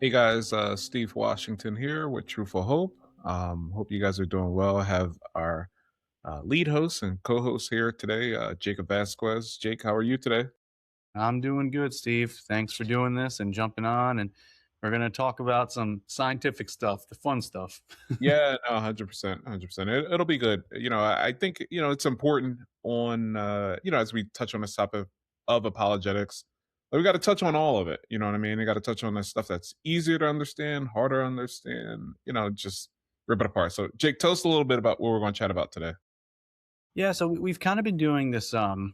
Hey guys, Steve Washington here with Truthful Hope. Hope you guys are doing well. I have our lead host and co-host here today, Jacob Vazquez. Jake, how are you today? I'm doing good, Steve. Thanks for doing this and jumping on. And we're going to talk about some scientific stuff, the fun stuff. Yeah, no, 100%, 100%. It'll be good. I think it's important on as we touch on this topic of apologetics, we got to touch on all of it. You know what I mean? We got to touch on the stuff that's easier to understand, harder to understand. Just rip it apart. So, Jake, tell us a little bit about what we're going to chat about today. Yeah, so we've kind of been doing this well,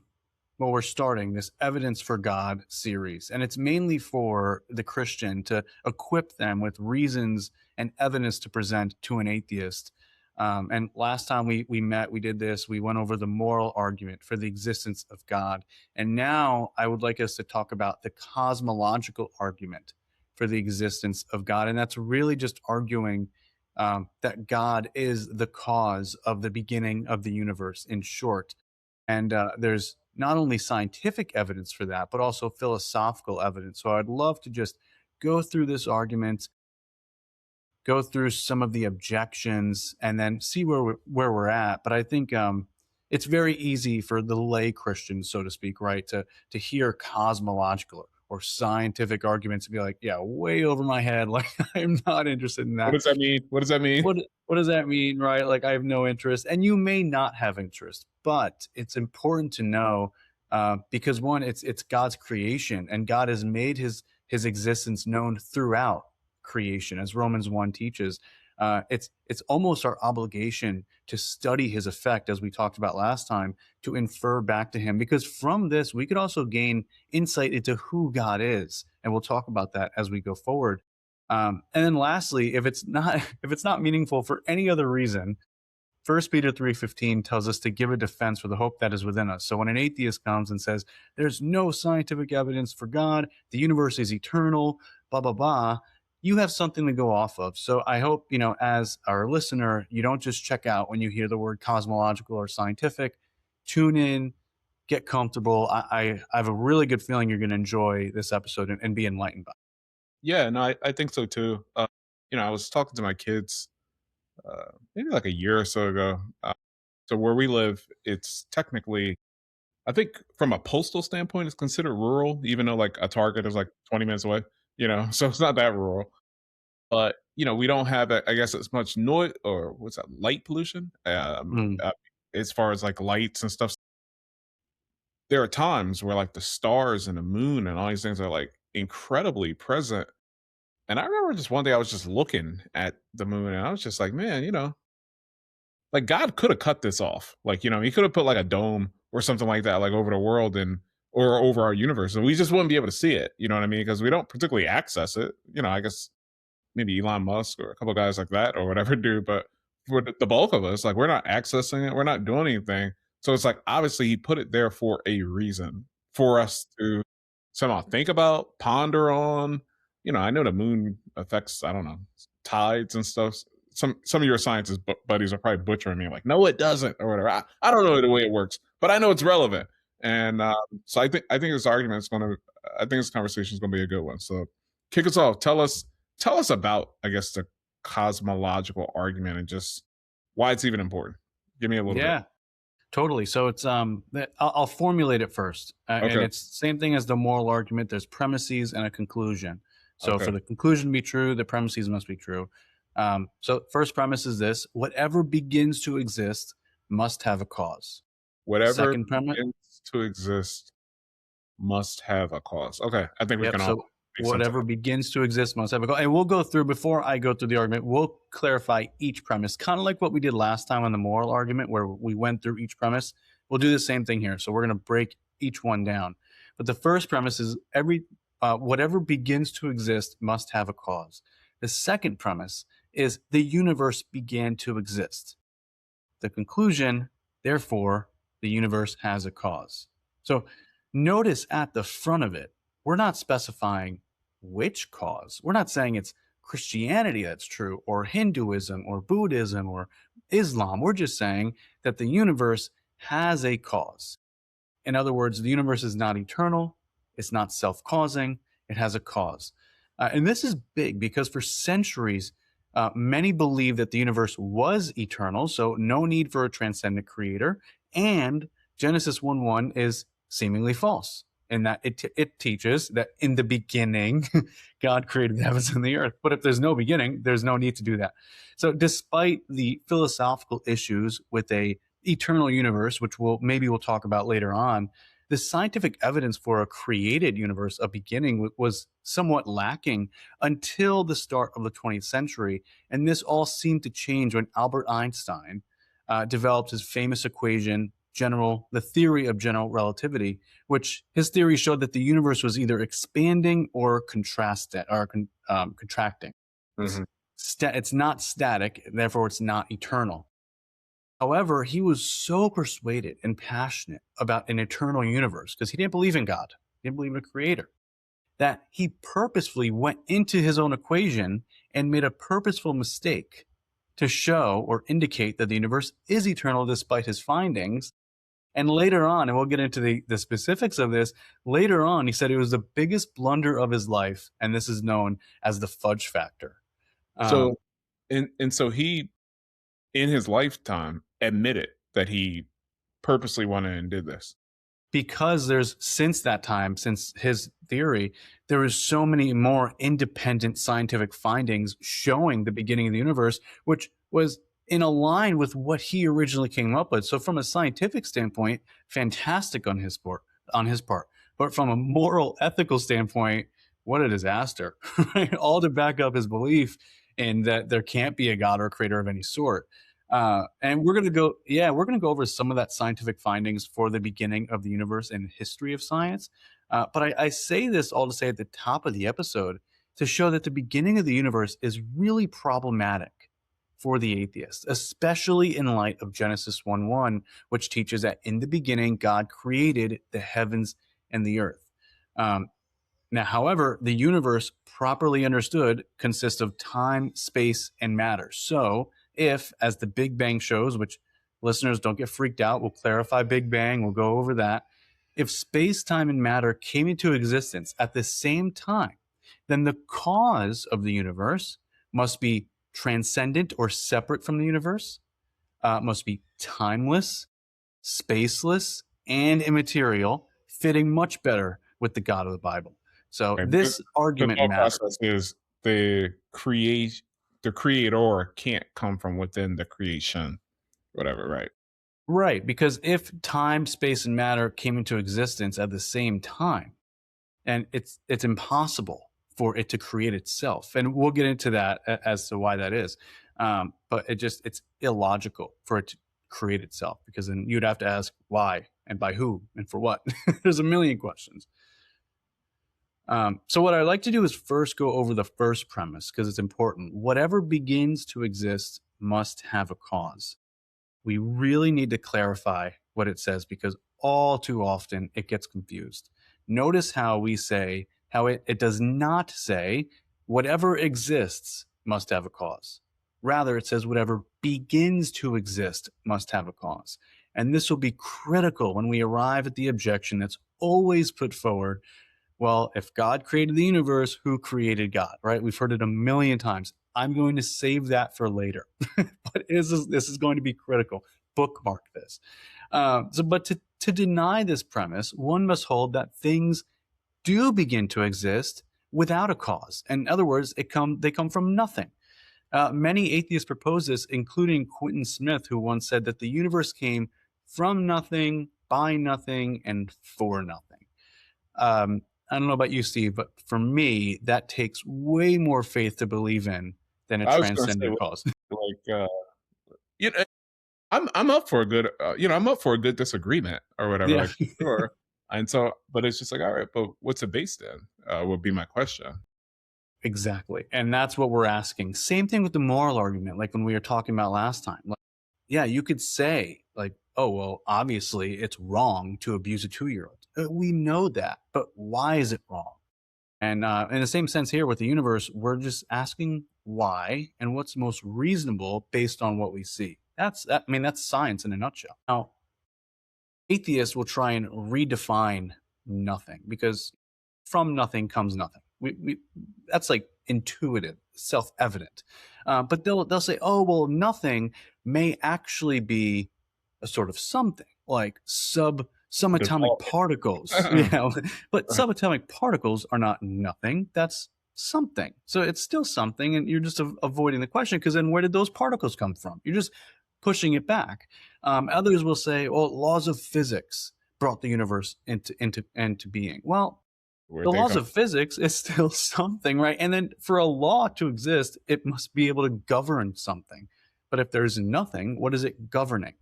we're starting this evidence for God series, and it's mainly for the Christian to equip them with reasons and evidence to present to an atheist. And last time we met, we did this. We went over the moral argument for the existence of God, and now I would like us to talk about the cosmological argument for the existence of God, and that's really just arguing that God is the cause of the beginning of the universe. In short, and there's not only scientific evidence for that, but also philosophical evidence. So I'd love to just go through this argument, go through some of the objections, and then see where we're at. But I think it's very easy for the lay Christian, so to speak, right, to hear cosmological or scientific arguments and be like, yeah, way over my head. Like I'm not interested in What that. does that mean? What does that mean? What does that mean, right? Like I have no interest, and you may not have interest, but it's important to know because one, it's God's creation, and God has made His existence known throughout creation, as Romans 1 teaches. It's almost our obligation to study His effect, as we talked about last time, to infer back to Him, because from this we could also gain insight into who God is, and we'll talk about that as we go forward. And then lastly, if it's not if it's not meaningful for any other reason, First Peter 3:15 tells us to give a defense for the hope that is within us. So when an atheist comes and says there's no scientific evidence for God, the universe is eternal, blah blah blah, you have something to go off of. So I hope, as our listener, you don't just check out when you hear the word cosmological or scientific. Tune in, get comfortable. I have a really good feeling you're going to enjoy this episode and be enlightened by it. Yeah, no, I think so too. I was talking to my kids maybe like a year or so ago. So where we live, it's technically, I think from a postal standpoint, it's considered rural, even though like a Target is like 20 minutes away, so it's not that rural. But, we don't have, I guess, as much noise or what's that, light pollution Mm. as far as like lights and stuff. There are times where like the stars and the moon and all these things are like incredibly present. And I remember just one day I was just looking at the moon and I was just like, man, like God could have cut this off. Like, he could have put like a dome or something like that, like over the world and or over our universe. And we just wouldn't be able to see it. You know what I mean? Because we don't particularly access it. I guess maybe Elon Musk or a couple guys like that or whatever do. But for the bulk of us, like we're not accessing it. We're not doing anything. So it's like obviously he put it there for a reason for us to somehow think about, ponder on. I know the moon affects, I don't know, tides and stuff. Some of your scientist buddies are probably butchering me, like, no, it doesn't, or whatever. I don't know the way it works, but I know it's relevant. And so I think this argument is going to, I think this conversation is going to be a good one. So kick us off. Tell us about, I guess, the cosmological argument and just why it's even important. Give me a little bit. Yeah. Totally. So it's I'll formulate it first, and Okay. it's same thing as the moral argument. There's premises and a conclusion. So Okay. for the conclusion to be true, the premises must be true. So first premise is this: whatever begins to exist must have a cause. Whatever Second premise, begins to exist must have a cause. Okay. I think we yep. can all So make sense of whatever begins to exist must have a cause, and we'll go through before I go through the argument. We'll clarify each premise, kind of like what we did last time on the moral argument, where we went through each premise. We'll do the same thing here. So we're going to break each one down. But the first premise is whatever begins to exist must have a cause. The second premise is the universe began to exist. The conclusion, therefore, the universe has a cause. So notice at the front of it, we're not specifying which cause. We're not saying it's Christianity that's true, or Hinduism, or Buddhism, or Islam. We're just saying that the universe has a cause. In other words, the universe is not eternal, it's not self causing, it has a cause. And this is big because for centuries, many believed that the universe was eternal, so no need for a transcendent creator. And Genesis 1:1 is seemingly false in that it teaches that in the beginning, God created the heavens and the earth. But if there's no beginning, there's no need to do that. So despite the philosophical issues with a eternal universe, which we'll talk about later on, the scientific evidence for a created universe, a beginning, was somewhat lacking until the start of the 20th century. And this all seemed to change when Albert Einstein developed his famous equation, the theory of general relativity, which his theory showed that the universe was either expanding or contracting. It's, Hmm. it's not static, therefore it's not eternal. However, he was so persuaded and passionate about an eternal universe because he didn't believe in God, he didn't believe in a creator, that he purposefully went into his own equation and made a purposeful mistake to show or indicate that the universe is eternal despite his findings. And later on, and we'll get into the specifics of this, later on, he said it was the biggest blunder of his life, and this is known as the fudge factor. So, and so he, in his lifetime, admitted that he purposely went in and did this. Because since that time, since his theory, there is so many more independent scientific findings showing the beginning of the universe, which was in a line with what he originally came up with. So from a scientific standpoint, fantastic on his part. But from a moral, ethical standpoint, what a disaster, right? All to back up his belief in that there can't be a God or a creator of any sort. And we're going to go over some of that scientific findings for the beginning of the universe and history of science. But I say this all to say at the top of the episode to show that the beginning of the universe is really problematic for the atheist, especially in light of Genesis 1:1, which teaches that in the beginning, God created the heavens and the earth. Now, however, the universe, properly understood, consists of time, space, and matter. So, if, as the Big Bang shows, which listeners don't get freaked out, we'll clarify Big Bang, we'll go over that. If space, time, and matter came into existence at the same time, then the cause of the universe must be transcendent or separate from the universe, must be timeless, spaceless, and immaterial, fitting much better with the God of the Bible. So And this the argument thought matters. process is the creator can't come from within the creation, whatever, right? Right, because if time, space, and matter came into existence at the same time, and it's impossible for it to create itself, and we'll get into that as to why that is. But it's illogical for it to create itself, because then you'd have to ask why and by who and for what. There's a million questions. So what I like to do is first go over the first premise because it's important. Whatever begins to exist must have a cause. We really need to clarify what it says because all too often it gets confused. Notice how it does not say whatever exists must have a cause. Rather, it says whatever begins to exist must have a cause. And this will be critical when we arrive at the objection that's always put forward. Well, if God created the universe, who created God, right? We've heard it a million times. I'm going to save that for later, but this is going to be critical. Bookmark this. But to deny this premise, one must hold that things do begin to exist without a cause. In other words, they come from nothing. Many atheists propose this, including Quentin Smith, who once said that the universe came from nothing, by nothing, and for nothing. I don't know about you, Steve, but for me, that takes way more faith to believe in than a I was going to say, transcendent cause. like, you know, I'm up for a good, I'm up for a good disagreement or whatever, Yeah, like, sure. And so, but it's just like, all right, but what's the base then? Would be my question. exactly. And that's what we're asking. Same thing with the moral argument, like when we were talking about last time. Like, yeah, you could say, like, oh, well, obviously it's wrong to abuse a 2-year-old. We know that, but why is it wrong? And in the same sense here with the universe, we're just asking why and what's most reasonable based on what we see. That's science in a nutshell. Now, atheists will try and redefine nothing because from nothing comes nothing, We that's like intuitive, self-evident. But they'll say, oh well, nothing may actually be a sort of something like subatomic Default. particles. Yeah, but subatomic particles are not nothing. That's something. So it's still something, and you're just avoiding the question, because then where did those particles come from? You're just pushing it back. Others will say, well, laws of physics brought the universe into being. Well, Where'd the they laws come of physics is still something, right? And then for a law to exist, it must be able to govern something. But if there's nothing, what is it governing?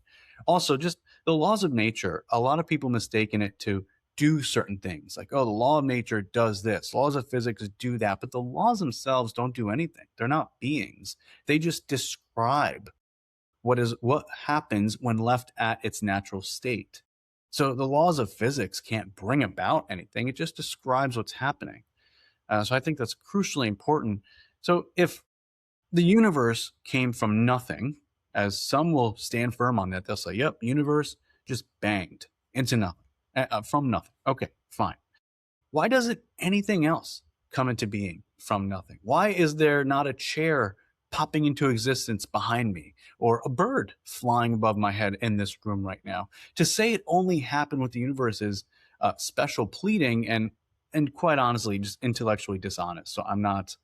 Also, just the laws of nature, a lot of people mistaken it to do certain things. Like, oh, the law of nature does this, laws of physics do that. But the laws themselves don't do anything. They're not beings. They just describe what happens when left at its natural state. So the laws of physics can't bring about anything. It just describes what's happening. So I think that's crucially important. So if the universe came from nothing, as some will stand firm on that, they'll say, yep, universe just banged into nothing, from nothing. Okay, fine. Why doesn't anything else come into being from nothing? Why is there not a chair popping into existence behind me, or a bird flying above my head in this room right now? To say it only happened with the universe is special pleading, and quite honestly, just intellectually dishonest. So I'm not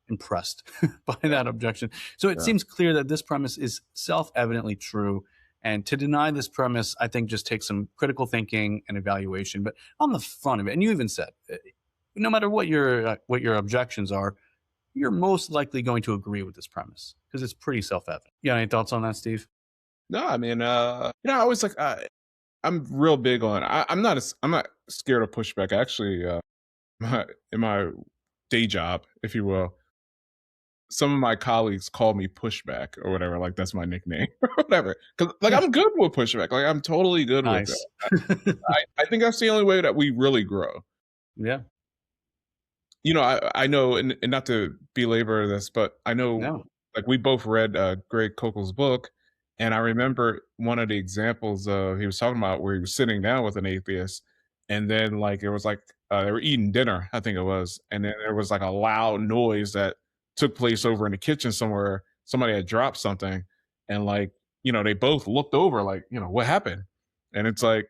impressed by Yeah. that objection. So it Yeah. seems clear that this premise is self-evidently true. And to deny this premise, I think, just takes some critical thinking and evaluation. But on the front of it, and you even said, no matter what your objections are, you're most likely going to agree with this premise because it's pretty self-evident. You got any thoughts on that, Steve? No, I mean, I always like, I'm real big on, I'm not scared of pushback. Actually, in my day job, if you will, some of my colleagues call me pushback or whatever. Like that's my nickname or whatever. Cause like I'm good with pushback. Like I'm totally good with it. Nice. I think that's the only way that we really grow. Yeah. You know, I know, and not to belabor this, but I know, No. like we both read Greg Kokel's book, and I remember one of the examples he was talking about where he was sitting down with an atheist, and then like it was like they were eating dinner, I think it was, and then there was like a loud noise that took place over in the kitchen somewhere. Somebody had dropped something, and like they both looked over, like what happened, and it's like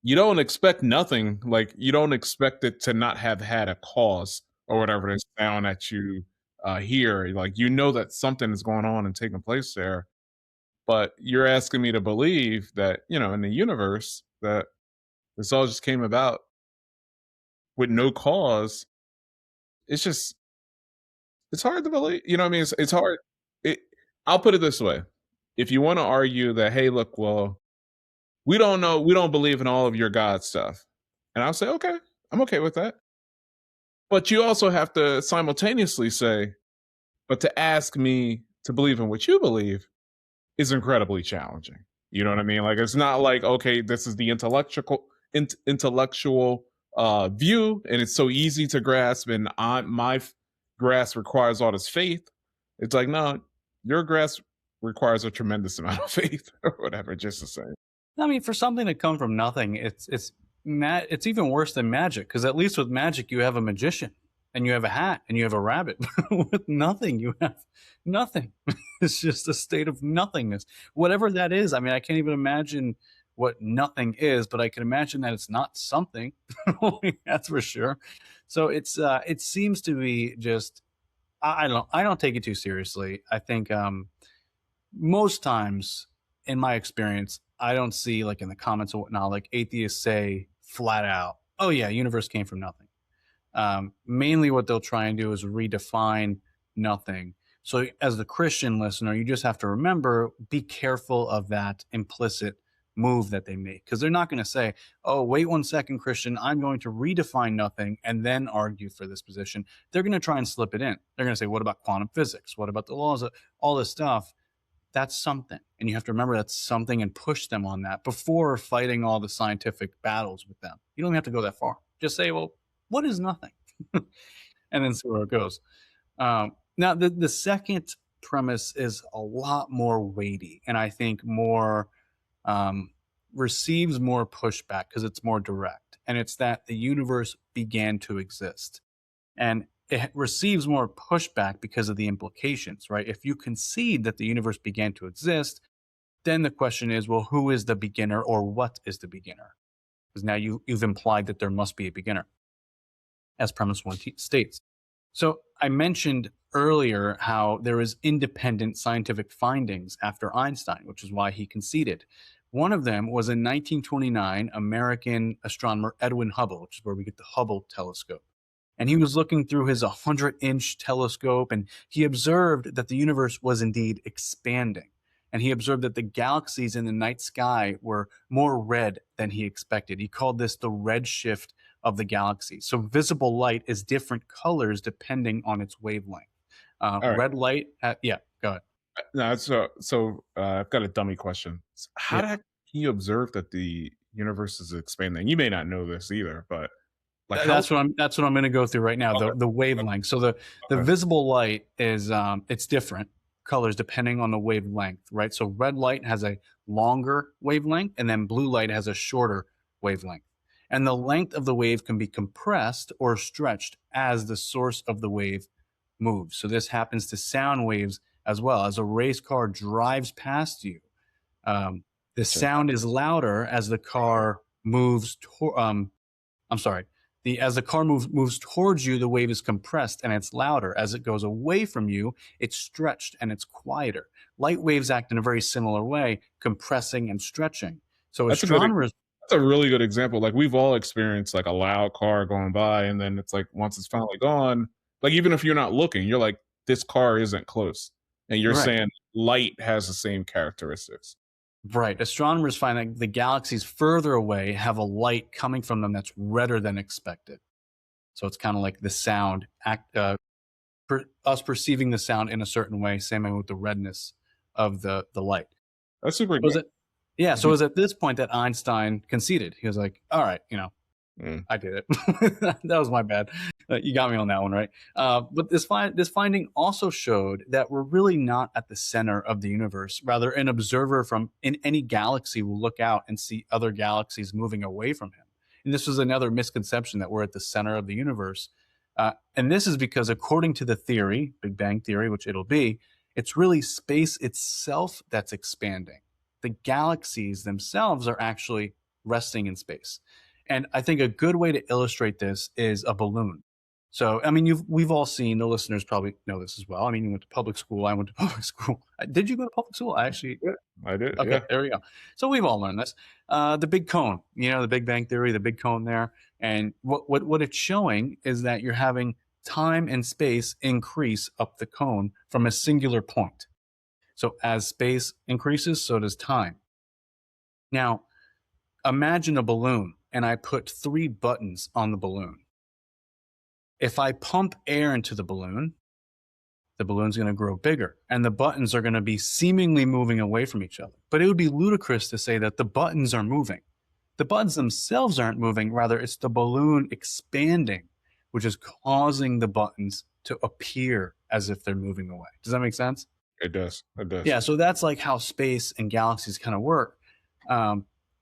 you don't expect nothing. Like you don't expect it to not have had a cause or whatever this sound that you hear. Like that something is going on and taking place there. But you're asking me to believe that in the universe that this all just came about with no cause. It's just it's hard to believe. You know what I mean? It's hard. It, I'll put it this way: if you want to argue that, hey, look, well, we don't know, we don't believe in all of your God stuff, and I'll say, okay, I'm okay with that. But you also have to simultaneously say, but to ask me to believe in what you believe is incredibly challenging. You know what I mean? Like it's not like, okay, this is the intellectual view and it's so easy to grasp and grasp requires all this faith. It's like, no, your grasp requires a tremendous amount of faith or whatever, just to say. I mean, for something to come from nothing, it's even worse than magic, because at least with magic you have a magician and you have a hat and you have a rabbit. With nothing, you have nothing. It's just a state of nothingness, whatever that is. I mean, I can't even imagine what nothing is, but I can imagine that it's not something. That's for sure. So it seems to be just, I don't take it too seriously. I think most times in my experience, I don't see, like in the comments and whatnot, like atheists say flat out, oh yeah, universe came from nothing. Mainly what they'll try and do is redefine nothing. So as the Christian listener, you just have to remember, be careful of that implicit move that they make, because they're not going to say, oh, wait 1 second, Christian, I'm going to redefine nothing and then argue for this position. They're going to try and slip it in. They're going to say, what about quantum physics? What about the laws of all this stuff? That's something. And you have to remember that's something and push them on that before fighting all the scientific battles with them. You don't have to go that far. Just say, well, what is nothing? And then see where it goes. Now, the second premise is a lot more weighty, and I think more receives more pushback because it's more direct. and it's that the universe began to exist. And it receives more pushback because of the implications, right? If you concede that the universe began to exist, then the question is, well, who is the beginner or what is the beginner? Because now you've implied that there must be a beginner, as premise one states. So I mentioned earlier how there is independent scientific findings after Einstein, which is why he conceded. One of them was in 1929, American astronomer Edwin Hubble, which is where we get the Hubble telescope. And he was looking through his 100-inch telescope, and he observed that the universe was indeed expanding. And he observed that the galaxies in the night sky were more red than he expected. He called this the redshift of the galaxy. So visible light is different colors depending on its wavelength. All right. Red light, yeah, go ahead. No, I've got a dummy question. How Yeah, the heck can you observe that the universe is expanding? You may not know this either, but like how? that's what I'm going to go through right now. Okay, The wavelength. So the okay, visible light is it's different colors depending on the wavelength, right? So red light has a longer wavelength, and then blue light has a shorter wavelength. And the length of the wave can be compressed or stretched as the source of the wave moves. So this happens to sound waves as well. As a race car drives past you, the gotcha. sound is louder as the car moves. I'm sorry. As the car moves towards you, the wave is compressed and it's louder. As it goes away from you, it's stretched and it's quieter. Light waves act in a very similar way, compressing and stretching. So That's a good. astronomers, That's a really good example. Like we've all experienced like a loud car going by, and then it's like once it's finally gone, like even if you're not looking, you're like, this car isn't close, and you're right, saying light has the same characteristics. right. Astronomers find that the galaxies further away have a light coming from them that's redder than expected. So it's kind of like the sound us perceiving the sound in a certain way, same way with the redness of the light. That's super Was good. it? Yeah. So Mhm. it was at this point that Einstein conceded. He was like, "All right, Mm. I did it. That was my bad. You got me on that one, right?" But this finding also showed that we're really not at the center of the universe. Rather, an observer from in any galaxy will look out and see other galaxies moving away from him. And this was another misconception that we're at the center of the universe. And this is because, according to the theory, Big Bang theory, which it'll be, it's really space itself that's expanding. The galaxies themselves are actually resting in space. And I think a good way to illustrate this is a balloon. So, I mean, we've all seen, the listeners probably know this as well. I mean, you went to public school. I went to public school. Did you go to public school? I actually, Yeah, I did. okay, Yeah. there we go. So we've all learned this. The big cone, the Big Bang theory, the big cone there. And what it's showing is that you're having time and space increase up the cone from a singular point. So as space increases, so does time. Now, imagine a balloon, and I put 3 buttons on the balloon. If I pump air into the balloon's going to grow bigger, and the buttons are going to be seemingly moving away from each other. But it would be ludicrous to say that the buttons are moving. The buttons themselves aren't moving, rather, it's the balloon expanding, which is causing the buttons to appear as if they're moving away. Does that make sense? It does. It does. Yeah, so that's like how space and galaxies kind of work.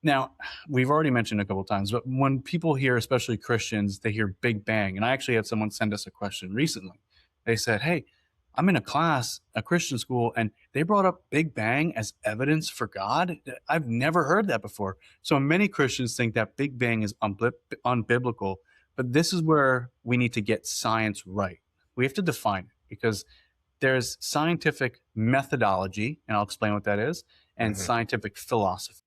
Now, we've already mentioned a couple of times, but when people hear, especially Christians, they hear Big Bang. And I actually had someone send us a question recently. They said, "Hey, I'm in a class, a Christian school, and they brought up Big Bang as evidence for God. I've never heard that before." So many Christians think that Big Bang is unbiblical, but this is where we need to get science right. We have to define it because there's scientific methodology, and I'll explain what that is, and Hmm. scientific philosophy.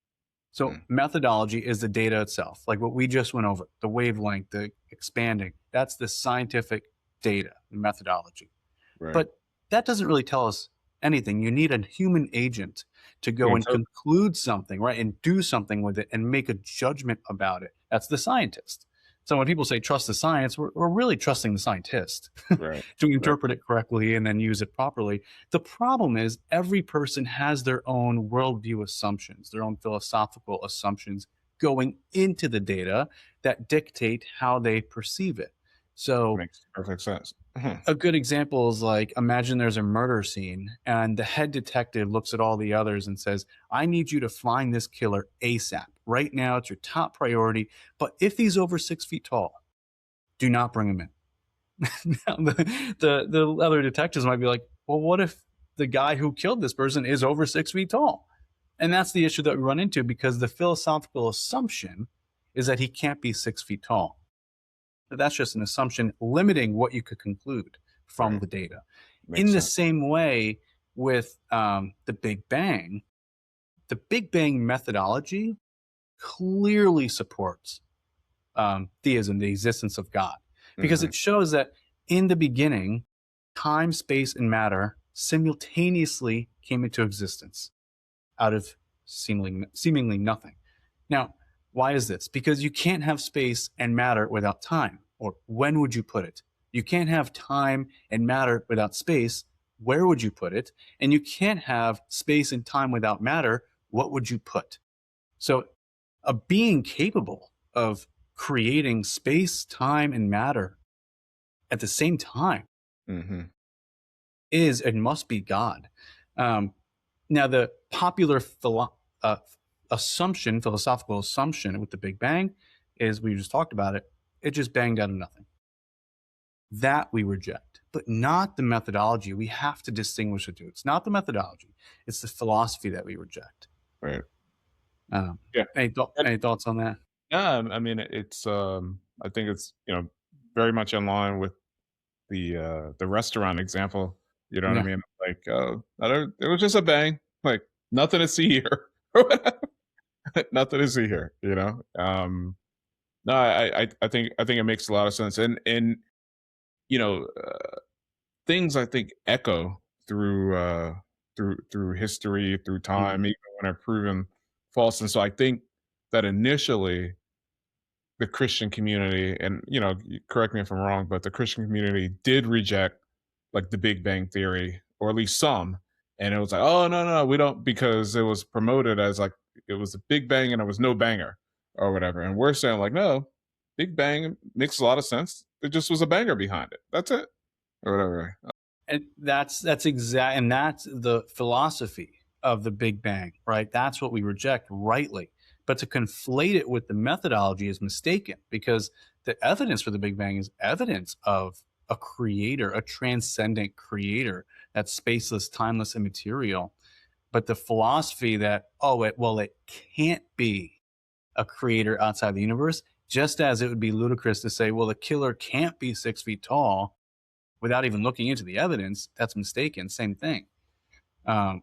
So methodology is the data itself, like what we just went over, the wavelength, the expanding. That's the scientific data, the methodology. Right. But that doesn't really tell us anything. You need a human agent to To go and interpret. conclude something, right? And do something with it and make a judgment about it. That's the scientist. So when people say trust the science, we're really trusting the scientist Right. to Right. interpret it correctly and then use it properly. The problem is every person has their own worldview assumptions, their own philosophical assumptions going into the data that dictate how they perceive it. So Makes perfect sense. Mhm. a good example is like, imagine there's a murder scene and the head detective looks at all the others and says, "I need you to find this killer ASAP." Right now, it's your top priority. But if he's over 6 feet tall, do not bring him in. Now, the other detectives might be like, well, what if the guy who killed this person is over 6 feet tall? And that's the issue that we run into, because the philosophical assumption is that he can't be 6 feet tall. But that's just an assumption limiting what you could conclude from Right. the data. Makes In the sense. same way with the Big Bang methodology clearly supports theism, the existence of God, because Mhm. it shows that in the beginning, time, space, and matter simultaneously came into existence out of seemingly nothing. Now, why is this? Because you can't have space and matter without time. Or when would you put it? You can't have time and matter without space. Where would you put it? And you can't have space and time without matter. What would you put? So, a being capable of creating space, time, and matter at the same time Mhm. is and must be God. Um, Now, the popular philosophical assumption with the Big Bang is, we just talked about it, it just banged out of nothing. That we reject, but not the methodology. We have to distinguish the two. It's not the methodology, it's the philosophy that we reject. Right. Um, Yeah. any thoughts on that? Yeah, I mean, I think it's, very much in line with the restaurant example, you know what I Yeah. mean? Like, I don't it was just a bang, like, nothing to see here, or whatever. Nothing to see here, you know? No, I think it makes a lot of sense, and, you know, things I think echo through history, through time, Mhm. even when are proven false, and so I think that initially the Christian community, and you correct me if I'm wrong, but the Christian community did reject like the Big Bang theory, or at least some, and it was like, oh no, no, no, we don't, because it was promoted as like it was a Big Bang and there was no banger or whatever, and we're saying like, no, Big Bang makes a lot of sense. There just was a banger behind it. That's it, or whatever. And that's the philosophy of the Big Bang, right? That's what we reject rightly. But to conflate it with the methodology is mistaken, because the evidence for the Big Bang is evidence of a creator, a transcendent creator that's spaceless, timeless, immaterial. But the philosophy that, it can't be a creator outside the universe, just as it would be ludicrous to say, well, the killer can't be 6 feet tall without even looking into the evidence, that's mistaken. Same thing. Um,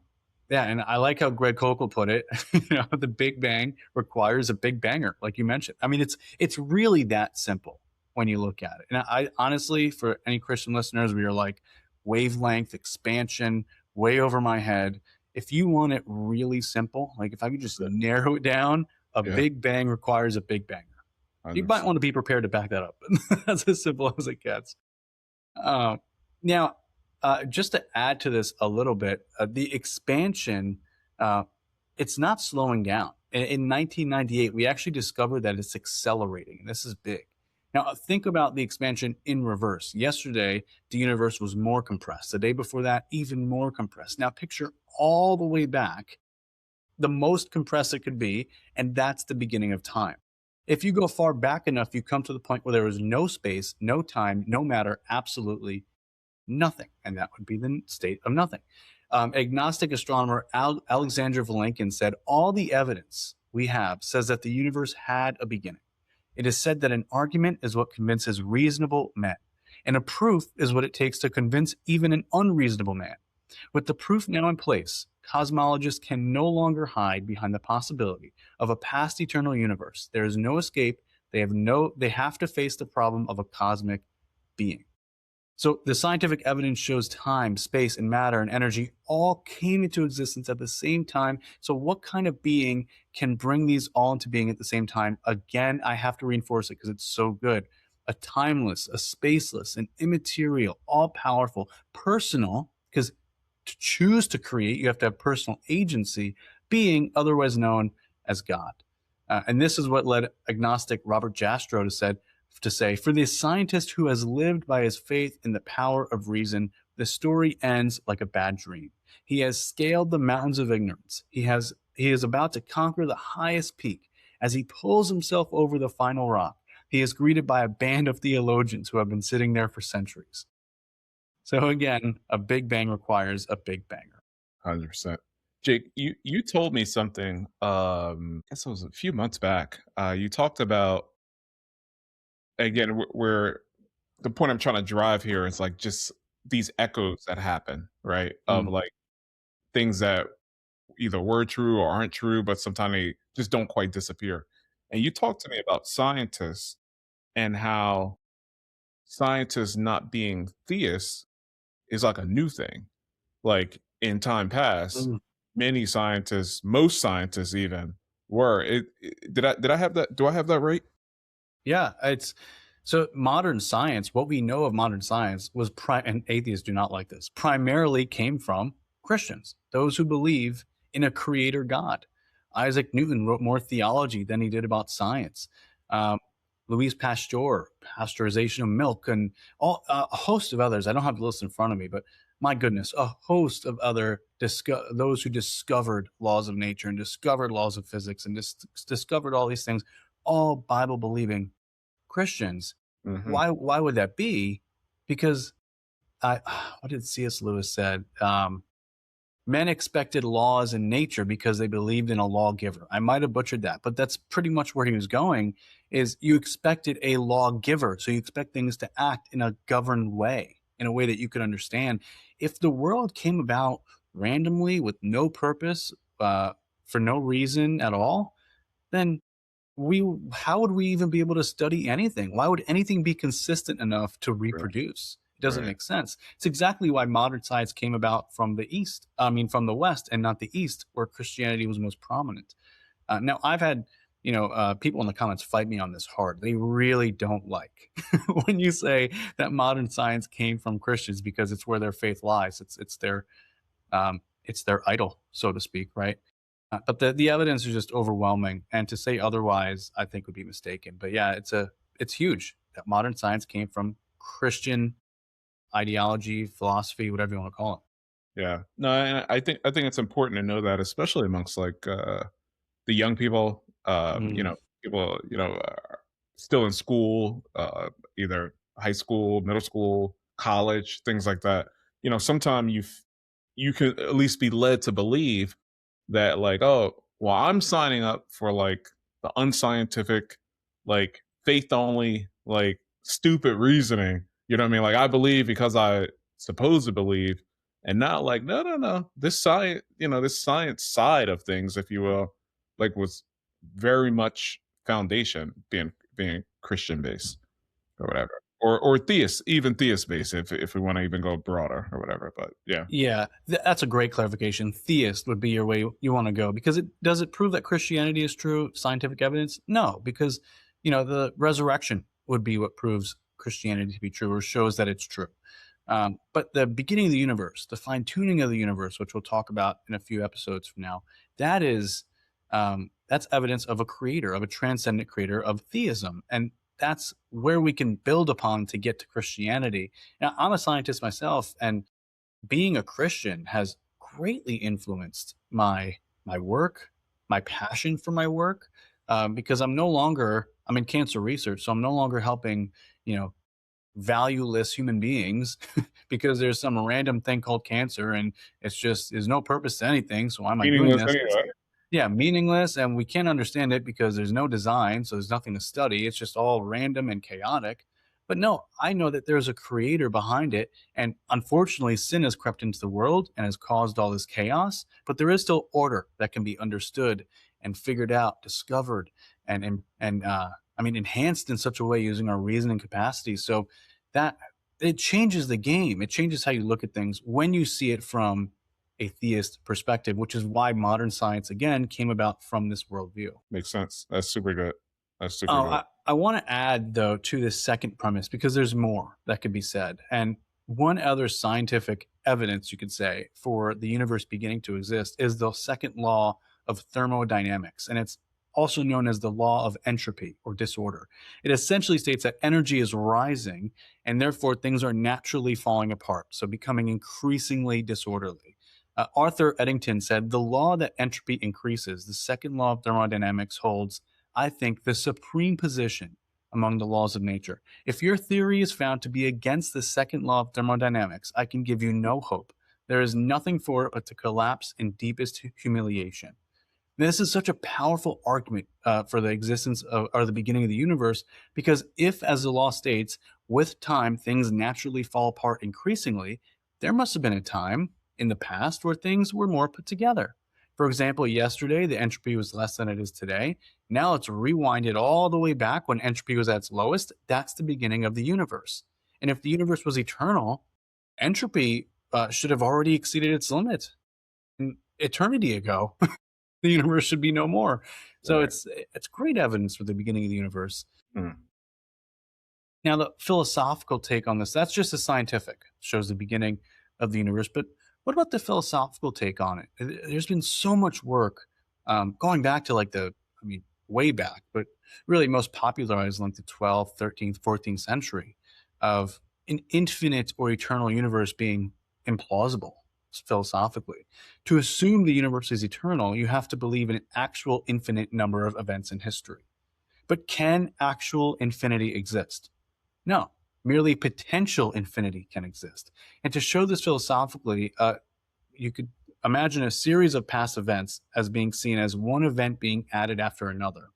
yeah, and I like how Greg Kokel put it. The Big Bang requires a big banger, like you mentioned. I mean, it's really that simple when you look at it. And I honestly, for any Christian listeners, we are like wavelength expansion, way over my head. If you want it really simple, like if I could just narrow it down, a Yeah, big bang requires a big banger. You might 100%. want to be prepared to back that up. That's as simple as it gets. Uh, Now, just to add to this a little bit, the expansion, uh, it's not slowing down. In 1998, we actually discovered that it's accelerating. And this is big. Now, think about the expansion in reverse. Yesterday, the universe was more compressed. The day before that, even more compressed. Now, picture all the way back, the most compressed it could be, and that's the beginning of time. If you go far back enough, you come to the point where there is no space, no time, no matter, absolutely nothing. And that would be the state of nothing. Agnostic astronomer Alexander Vilenkin said, all the evidence we have says that the universe had a beginning. It is said that an argument is what convinces reasonable men, and a proof is what it takes to convince even an unreasonable man. With the proof now in place, cosmologists can no longer hide behind the possibility of a past eternal universe. There is no escape. They have to face the problem of a cosmic being. So the scientific evidence shows time, space, and matter and energy all came into existence at the same time. So what kind of being can bring these all into being at the same time? Again, I have to reinforce it because it's so good. A timeless, a spaceless, an immaterial, all powerful, personal, because to choose to create, you have to have personal agency, being otherwise known as God. And this is what led agnostic Robert Jastrow to say, for the scientist who has lived by his faith in the power of reason, the story ends like a bad dream. He has scaled the mountains of ignorance. He is about to conquer the highest peak, As he pulls himself over the final rock, he is greeted by a band of theologians who have been sitting there for centuries. So again, a big bang requires a big banger. 100%. Jake, you told me something, I guess it was a few months back. You talked about, again, where the point I'm trying to drive here is like just these echoes that happen, right? Of Mm, like things that either were true or aren't true, but sometimes they just don't quite disappear. And you talked to me about scientists and how scientists not being theists is like a new thing. Like in time past, mm. many scientists, most scientists even were. Did I have that? Do I have that right? Yeah, it's so modern science, what we know of modern science was and atheists do not like this, primarily came from Christians, those who believe in a creator God. Isaac Newton wrote more theology than he did about science. Um, Louis Pasteur, pasteurization of milk, and a host of others. I don't have the list in front of me, but my goodness, a host of other those who discovered laws of nature and discovered laws of physics and discovered all these things, all Bible believing Christians. Hmm. Why would that be? Because I what did C.S. Lewis said? Men expected laws in nature because they believed in a lawgiver. I might have butchered that, but that's pretty much where he was going. Is you expected a lawgiver, so you expect things to act in a governed way, in a way that you could understand. If the world came about randomly with no purpose, for no reason at all, then we how would we even be able to study anything? Why would anything be consistent enough to Right. reproduce? It doesn't Right. make sense. It's exactly why modern science came about from the East. I mean, from the West and not the East, where Christianity was most prominent. Now, I've had people in the comments fight me on this hard. They really don't like when you say that modern science came from Christians because it's where their faith lies. It's their idol, so to speak, right? But the evidence is just overwhelming, and to say otherwise, I think would be mistaken. But yeah, it's huge that modern science came from Christian ideology, philosophy, whatever you want to call Yeah. No, and I think it's important to know that, especially amongst like the young people, it. Mm, people, still in school, either high school, middle school, college, things like that. Sometimes you can at least be led to believe that, like, oh, well, I'm signing up for like the unscientific, like faith only, like stupid reasoning. You know what I mean? Like I believe because I supposed to believe, and not like no, no, no. This science side of things, if you will, like was very much foundation being Christian based or whatever, or theist, even theist based, if we want to even go broader or whatever. But yeah, yeah, that's a great clarification. Theist would be your way you want to go because it does it prove that Christianity is true? Scientific evidence? No, because the resurrection would be what proves Christianity to be true or shows that it's true. But the beginning of the universe, the fine tuning of the universe, which we'll talk about in a few episodes from now, that's evidence of a creator, of a transcendent creator, of theism, and that's where we can build upon to get to Christianity. Now, I'm a scientist myself, and being a Christian has greatly influenced my work, my passion for my work, because I'm in cancer research, so I'm no longer helping you know valueless human beings because there's some random thing called cancer and it's just there's no purpose to anything. So why am I doing meaningless this? anyway. Yeah, meaningless, and we can't understand it because there's no design, so there's nothing to study. It's just all random and chaotic. But no, I know that there's a creator behind it, and unfortunately, sin has crept into the world and has caused all this chaos. But there is still order that can be understood and figured out, discovered, and I mean enhanced in such a way using our reasoning capacity. So that it changes the game. It changes how you look at things when you see it from a theist perspective, which is why modern science again came about from this worldview. Makes sense. That's super good. That's super Oh, good. I want to add though to this second premise because there's more that could be said. And one other scientific evidence you could say for the universe beginning to exist is the second law of thermodynamics. And it's also known as the law of entropy or disorder. It essentially states that energy is rising and therefore things are naturally falling apart, so becoming increasingly disorderly. Arthur Eddington said the law that entropy increases, the second law of thermodynamics holds I think, the supreme position among the laws of nature. If your theory is found to be against the second law of thermodynamics, I can give you no hope. There is nothing for it but to collapse in deepest humiliation. This is such a powerful argument for the existence of, or the beginning of the universe, because if, as the law states, with time things naturally fall apart increasingly, there must have been a time in the past where things were more put together. For example, yesterday the entropy was less than it is today. Now let's rewind it all the way back when entropy was at its lowest. That's the beginning of the universe. And if the universe was eternal, entropy should have already exceeded its limit an eternity ago. The universe should be no more. So Right. it's great evidence for the beginning of the universe. Mm. Now, the philosophical take on this, that's just a scientific, shows the beginning of the universe. But what about the philosophical take on it? There's been so much work going back to way back, but really most popularized in like the 12th, 13th, 14th century of an infinite or eternal universe being implausible philosophically. To assume the universe is eternal, you have to believe in an actual infinite number of events in history. But can actual infinity exist? No, merely potential infinity can exist. And to show this philosophically, you could imagine a series of past events as being seen as one event being added after another.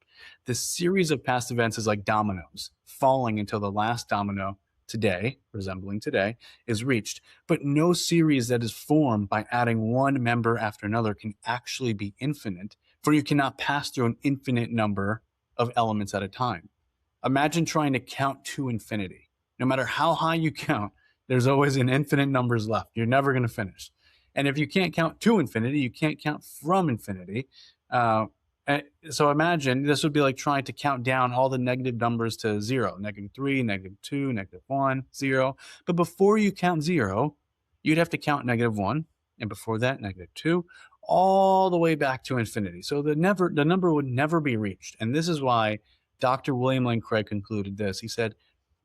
This series of past events is like dominoes, falling until the last domino today, resembling today, is reached. But no series that is formed by adding one member after another can actually be infinite, for you cannot pass through an infinite number of elements at a time. Imagine trying to count to infinity. No matter how high you count, there's always an infinite numbers left. You're never going to finish. And if you can't count to infinity, you can't count from infinity. So imagine this would be like trying to count down all the negative numbers to zero, -3, -2, -1, 0. But before you count zero, you'd have to count -1. And before that, -2, all the way back to infinity. So the number would never be reached. And this is why Dr. William Lane Craig concluded this. He said,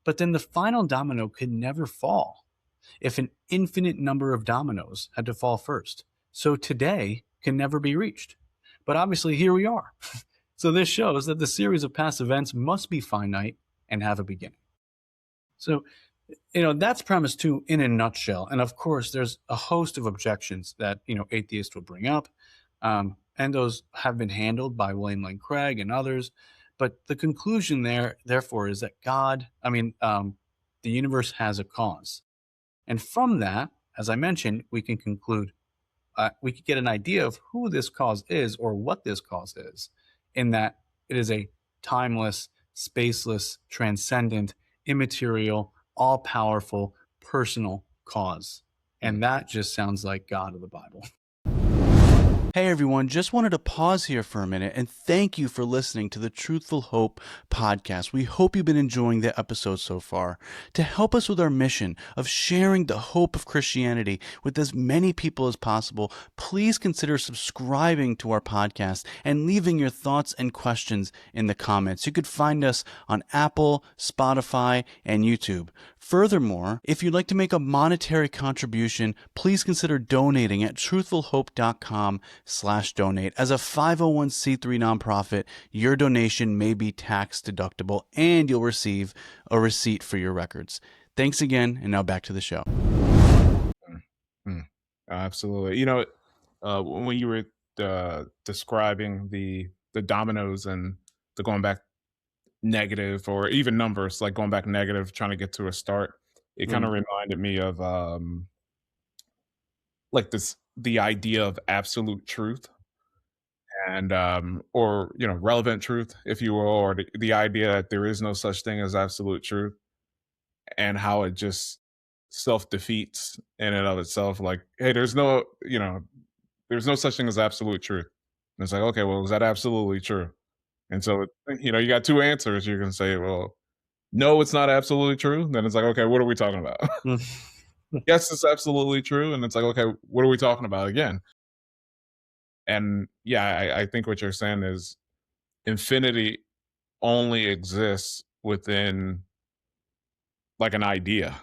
but then the final domino could never fall if an infinite number of dominoes had to fall first. So today can never be reached. But obviously, here we are. So this shows that the series of past events must be finite and have a beginning. So, that's premise two in a nutshell. And of course, there's a host of objections that, atheists would bring up. And those have been handled by William Lane Craig and others. But the conclusion there, therefore, is that the universe has a cause. And from that, as I mentioned, we can conclude, we could get an idea of who this cause is or what this cause is, in that it is a timeless, spaceless, transcendent, immaterial, all-powerful, personal cause. And that just sounds like God of the Bible. Hey everyone, just wanted to pause here for a minute and thank you for listening to the Truthful Hope podcast. We hope you've been enjoying the episode so far. To help us with our mission of sharing the hope of Christianity with as many people as possible, please consider subscribing to our podcast and leaving your thoughts and questions in the comments. You could find us on Apple, Spotify, and YouTube. Furthermore, if you'd like to make a monetary contribution, please consider donating at truthfulhope.com/donate. As a 501c3 nonprofit, your donation may be tax deductible and you'll receive a receipt for your records. Thanks again, and now back to the show. Mm. Absolutely. When you were describing the dominoes and the going back negative, or even numbers, like going back negative, trying to get to a start, it kind of reminded me of like the idea of absolute truth, and or relevant truth, if you will, or the idea that there is no such thing as absolute truth, and how it just self defeats in and of itself. Like, hey, there's no such thing as absolute truth. And it's like, okay, well, is that absolutely true? And so, you got two answers. You can say, well, no, it's not absolutely true. Then it's like, okay, what are we talking about? Yes, it's absolutely true. And it's like, okay, what are we talking about again? And yeah, I think what you're saying is infinity only exists within like an idea,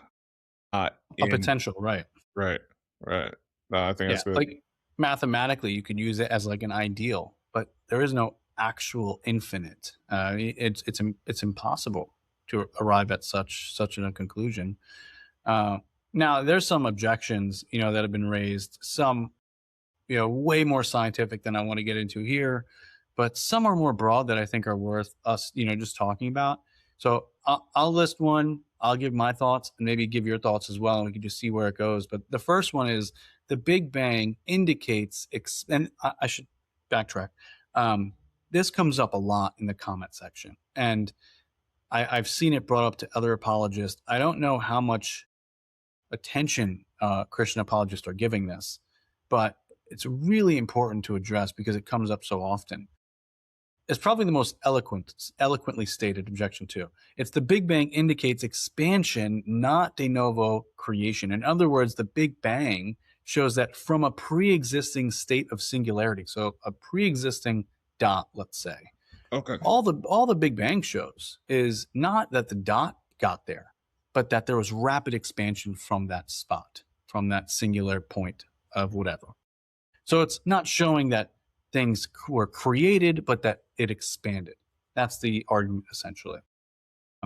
not A in potential, right? right, right. No, I think Yeah, that's good. like mathematically, you could use it as like an ideal, but there is no actual infinite. It's impossible to arrive at such a conclusion. Uh, Now, there's some objections, that have been raised. Some, way more scientific than I want to get into here, but some are more broad that I think are worth us, just talking about. So I'll list one. I'll give my thoughts and maybe give your thoughts as well, and we can just see where it goes. But the first one is the Big Bang indicates, and I should backtrack. Um, this comes up a lot in the comment section, and I've seen it brought up to other apologists. I don't know how much attention Christian apologists are giving this, but it's really important to address because it comes up so often. It's probably the most eloquently stated objection too. It's the Big Bang indicates expansion, not de novo creation. In other words, the Big Bang shows that from a pre-existing state of singularity, so a pre-existing dot, let's say, Okay. all the Big Bang shows is not that the dot got there, but that there was rapid expansion from that spot, from that singular point of whatever. So it's not showing that things were created, but that it expanded. That's the argument essentially.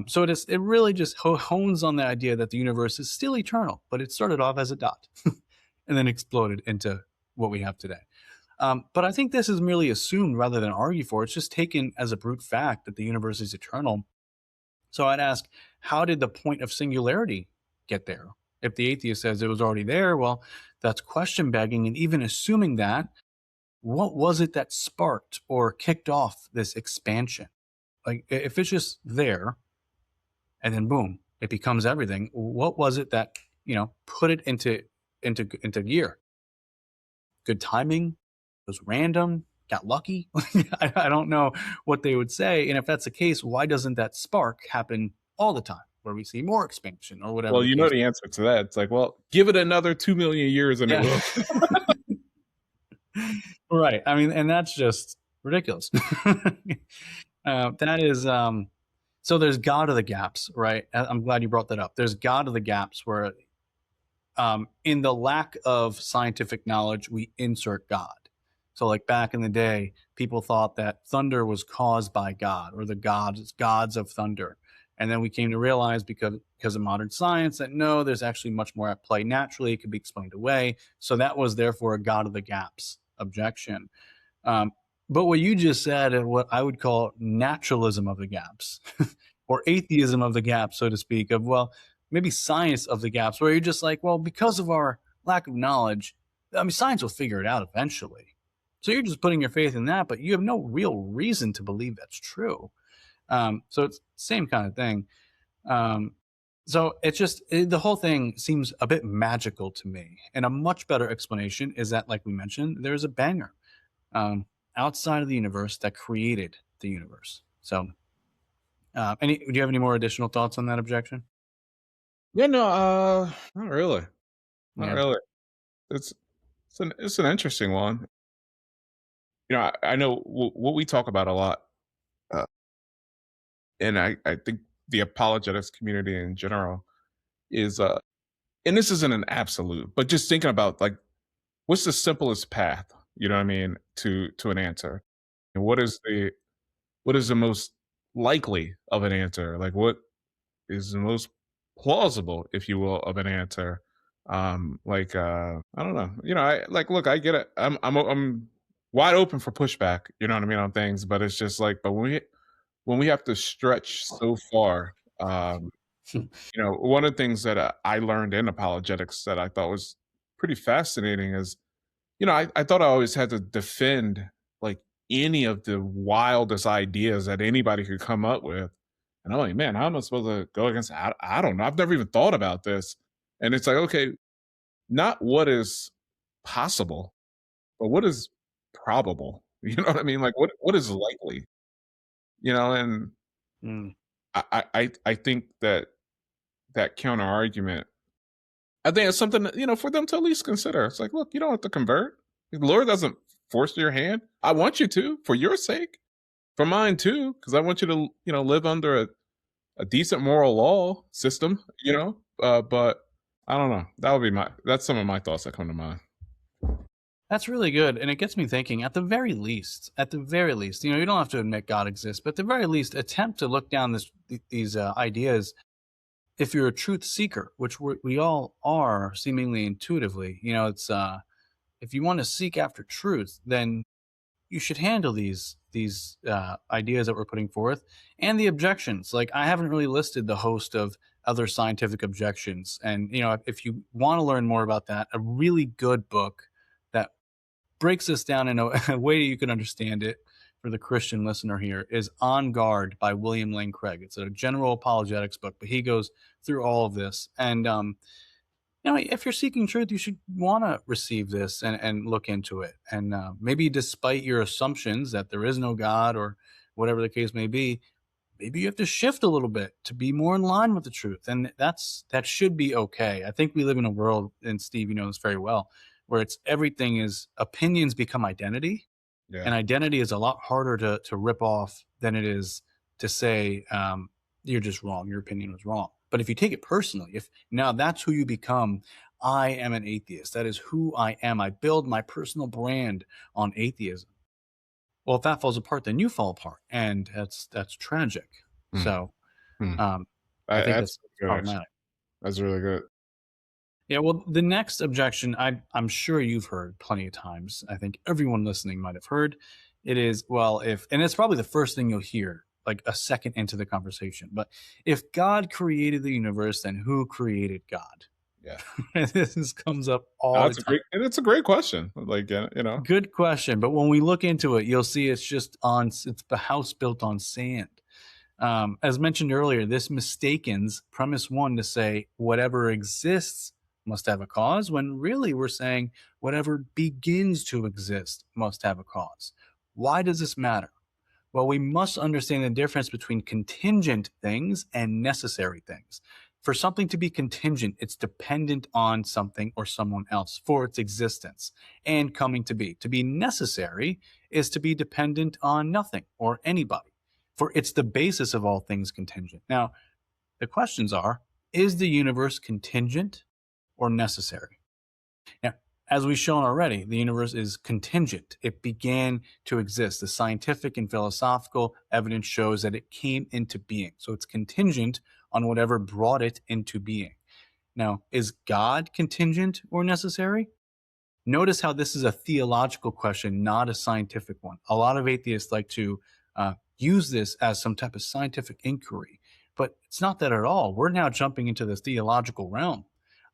So it really just hones on the idea that the universe is still eternal, but it started off as a dot and then exploded into what we have today. But I think this is merely assumed rather than argued for. It's just taken as a brute fact that the universe is eternal. So I'd ask, how did the point of singularity get there? If the atheist says it was already there, well, that's question begging. And even assuming that, what was it that sparked or kicked off this expansion? Like, if it's just there and then boom, it becomes everything, what was it that, put it into gear? Good timing? It was random? Got lucky? I don't know what they would say. And if that's the case, why doesn't that spark happen all the time where we see more expansion or whatever Well, the you know case? the answer to that. It's like, well, give it another 2 million years and it Yeah. will. Right. I mean, and that's just ridiculous. That is, so there's God of the gaps, right? I'm glad you brought that up. There's God of the gaps where, in the lack of scientific knowledge, we insert God. So, like back in the day, people thought that thunder was caused by God or the gods of thunder. And then we came to realize because of modern science that no, there's actually much more at play naturally. It could be explained away. So that was therefore a God of the gaps objection. But what you just said, and what I would call naturalism of the gaps, or atheism of the gaps, so to speak, of, well, maybe science of the gaps, where you're just like, well, because of our lack of knowledge, I mean, science will figure it out eventually. So you're just putting your faith in that, but you have no real reason to believe that's true. So it's the same kind of thing. So it's just, the whole thing seems a bit magical to me. And a much better explanation is that, like we mentioned, there's a banger outside of the universe that created the universe. So, do you have any more additional thoughts on that objection? Yeah, no, not really. Not Yeah. really. It's it's an interesting one. I know what we talk about a lot, uh, and I think the apologetics community in general is, and this isn't an absolute, but just thinking about like what's the simplest path, you know what I mean, to an answer, and what is the most likely of an answer, like what is the most plausible, if you will, of an answer. I don't know. I like look, I get it. I'm wide open for pushback, you know what I mean, on things, but it's just like, but when we have to stretch so far, one of the things that I learned in apologetics that I thought was pretty fascinating is, I thought I always had to defend like any of the wildest ideas that anybody could come up with. And I'm like, man, how am I supposed to go against I don't know. I've never even thought about this. And it's like, okay, not what is possible, but what is probable. You know what I mean? Like what is likely? And Mm. I think that counter argument, I think it's something that, for them to at least consider. It's like, look, you don't have to convert. The Lord doesn't force your hand. I want you to, for your sake, for mine too, because I want you to, live under a decent moral law system, but I don't know. That's some of my thoughts that come to mind. That's really good, and it gets me thinking. At the very least, you don't have to admit God exists, but at the very least, attempt to look down these ideas. If you're a truth seeker, which we all are, seemingly intuitively, it's if you want to seek after truth, then you should handle these ideas that we're putting forth and the objections. Like, I haven't really listed the host of other scientific objections, and if you want to learn more about that, a really good book that breaks this down in a way you can understand it for the Christian listener here is On Guard by William Lane Craig. It's a general apologetics book, but he goes through all of this. And, if you're seeking truth, you should want to receive this and look into it. And maybe despite your assumptions that there is no God or whatever the case may be, maybe you have to shift a little bit to be more in line with the truth. And that should be okay. I think we live in a world, and Steve, you know this very well, where everything is opinions become identity, Yeah. and identity is a lot harder to rip off than it is to say, you're just wrong, your opinion was wrong. But if you take it personally, if now that's who you become, I am an atheist, that is who I am, I build my personal brand on atheism. Well, if that falls apart, then you fall apart, and that's tragic. Hmm. So Hmm. I think That's that's good, actually. problematic. That's really good. Yeah, well, the next objection I'm sure you've heard plenty of times. I think everyone listening might have heard. It is, well, if, and it's probably the first thing you'll hear like a second into the conversation. But if God created the universe, then who created God? Yeah. This comes up No, all the that's a time. great, and it's a great question. Like, you know, Good question, but when we look into it, you'll see it's the house built on sand. As mentioned earlier, this mistakens premise one to say whatever exists must have a cause, when really we're saying whatever begins to exist must have a cause. Why does this matter? Well, we must understand the difference between contingent things and necessary things. For something to be contingent, it's dependent on something or someone else for its existence and coming to be. To be necessary is to be dependent on nothing or anybody, for it's the basis of all things contingent. Now, the questions are, is the universe contingent or necessary? Now, as we've shown already, the universe is contingent. It began to exist. The scientific and philosophical evidence shows that it came into being. So it's contingent on whatever brought it into being. Now, is God contingent or necessary? Notice how this is a theological question, not a scientific one. A lot of atheists like to use this as some type of scientific inquiry, but it's not that at all. We're now jumping into the theological realm.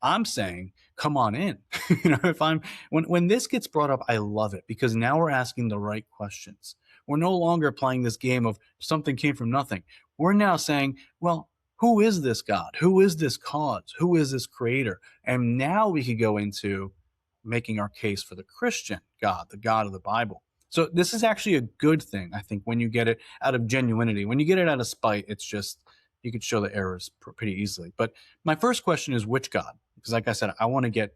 I'm saying, come on in. If I'm when this gets brought up, I love it because now we're asking the right questions. We're no longer playing this game of something came from nothing. We're now saying, well, who is this God? Who is this cause? Who is this creator? And now we could go into making our case for the Christian God, the God of the Bible. So this is actually a good thing, I think, when you get it out of genuinity. When you get it out of spite, it's just, you could show the errors pretty easily. But my first question is, which God? Because like I said, I want to get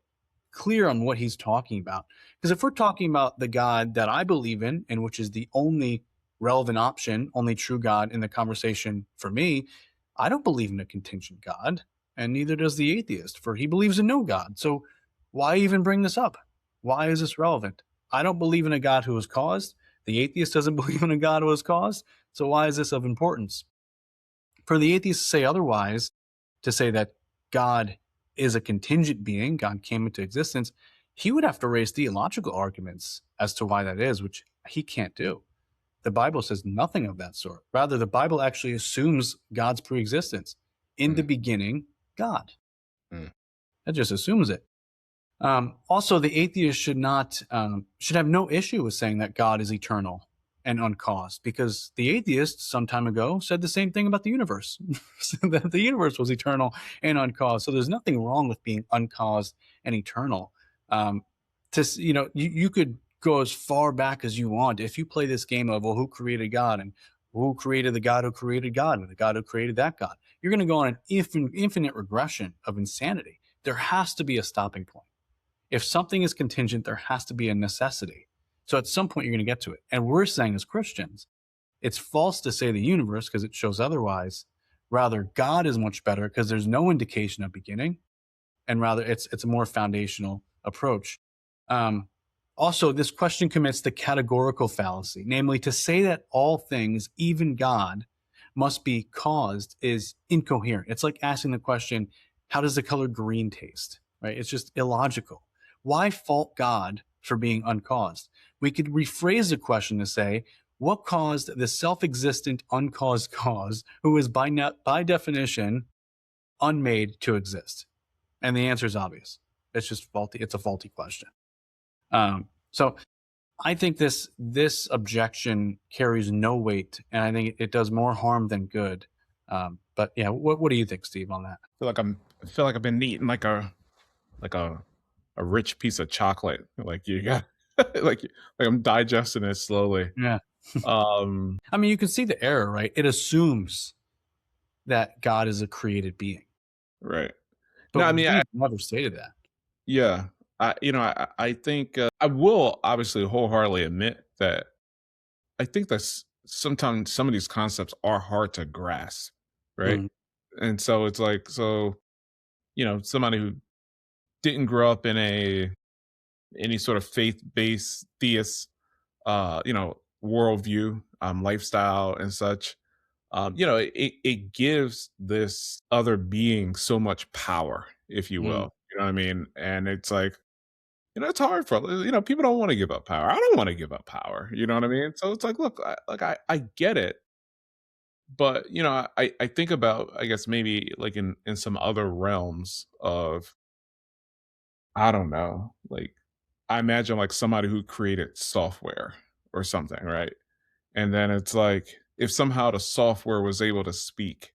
clear on what he's talking about. Because if we're talking about the God that I believe in, and which is the only relevant option, only true God in the conversation for me, I don't believe in a contingent God, and neither does the atheist, for he believes in no God. So why even bring this up? Why is this relevant? I don't believe in a God who was caused. The atheist doesn't believe in a God who was caused. So why is this of importance? For the atheist to say otherwise, to say that God is a contingent being, God came into existence, he would have to raise theological arguments as to why that is, which he can't do. The Bible says nothing of that sort. Rather, the Bible actually assumes God's preexistence. In the mm, beginning, God. mm, That just assumes it. Also, the atheist should have no issue with saying that God is eternal and uncaused, because the atheist some time ago said the same thing about the universe, that the universe was eternal and uncaused. So there's nothing wrong with being uncaused and eternal. You could go as far back as you want if you play this game of, well, who created God and who created the God who created God and the God who created that God. You're going to go on an infinite regression of insanity. There has to be a stopping point. If something is contingent, there has to be a necessity. So at some point, you're going to get to it. And we're saying as Christians, it's false to say the universe because it shows otherwise. Rather, God is much better because there's no indication of beginning. And rather, it's a more foundational approach. Also, this question commits the categorical fallacy, namely to say that all things, even God, must be caused is incoherent. It's like asking the question, how does the color green taste? Right? It's just illogical. Why fault God for being uncaused? We could rephrase the question to say, what caused the self-existent uncaused cause who is by definition unmade to exist? And the answer is obvious. It's just faulty. It's a faulty question. So I think this objection carries no weight, and I think it does more harm than good. But yeah, what do you think, Steve, on that? I feel like I've been eating like a rich piece of chocolate. Like you got like I'm digesting it slowly. Yeah. Um I mean, you can see the error, right? It assumes that God is a created being, right. but No, I mean we've never stated that. yeah. I think I will obviously wholeheartedly admit that I think that sometimes some of these concepts are hard to grasp, right? Mm, And so it's like, somebody who didn't grow up in any sort of faith-based theist, worldview, lifestyle and such, it gives this other being so much power, if you mm, will. You know what I mean? And it's like, it's hard for people don't want to give up power. I don't want to give up power. You know what I mean? So it's like, look, I get it, but I think about, I guess, maybe like in some other realms of, I don't know, like I imagine like somebody who created software or something, right? And then it's like if somehow the software was able to speak,